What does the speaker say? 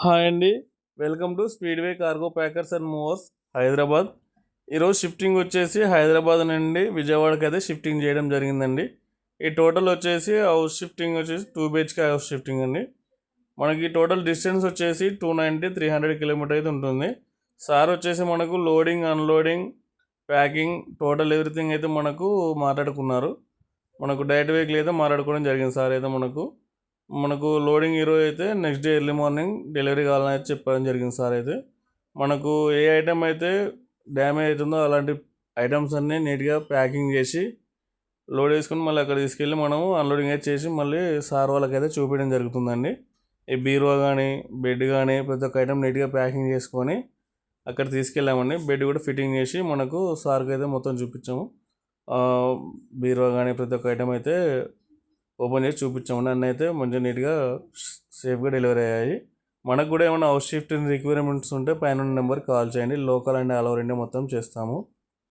Hi అండి. Welcome to speedway cargo packers and movers Hyderabad. ఈరోజు shifting వచ్చేసి హైదరాబాద్ నుండి విజయవాడకి అయితే షిఫ్టింగ్ చేయడం జరిగిందండి. ఈ టోటల్ వచ్చేసి హౌస్ షిఫ్టింగ్ వచ్చేసి 2 BHK హౌస్ షిఫ్టింగ్ అండి. మనకి టోటల్ డిస్టెన్స్ వచ్చేసి 290-300 కిలోమీటర్ అయితే ఉంటుంది. సార్ వచ్చేసి మనకు loading, unloading, packing, total everything అయితే మనకు మాట్లాడుకున్నారు. మనకు డైరెక్ట్ వెహికల్ అయితే మాట్లాడుకోవడం జరిగింది. సార్ అయితే మనకు లోడింగ్ ఈరోజు అయితే next day early morning delivery కావాలని అయితే చెప్పడం జరిగింది. సార్ అయితే మనకు ఏ ఐటెం అయితే డ్యామేజ్ అవుతుందో అలాంటి ఐటమ్స్ అన్నీ నీట్గా ప్యాకింగ్ చేసి లోడ్ వేసుకొని మళ్ళీ అక్కడ తీసుకెళ్ళి మనము అన్లోడింగ్ అయితే చేసి మళ్ళీ సార్ వాళ్ళకైతే చూపించడం జరుగుతుందండి. ఈ బీరువా కానీ బెడ్ కానీ ప్రతి ఒక్క ఐటమ్ నీట్గా ప్యాకింగ్ చేసుకొని అక్కడ తీసుకెళ్ళామండి. బెడ్ కూడా ఫిట్టింగ్ చేసి మనకు సార్కి అయితే మొత్తం చూపించాము. బీరువా కానీ ప్రతి ఒక్క ఐటమ్ అయితే ఓపెన్ చేసి చూపించామండి. అన్నీ అయితే మంచిగా నీట్గా సేఫ్గా డెలివరీ అయ్యాయి. మనకు కూడా ఏమైనా హౌస్ షిఫ్టింగ్ రిక్వైర్మెంట్స్ ఉంటే పైన నెంబర్కి కాల్ చేయండి. Local and all over India మొత్తం చేస్తాము.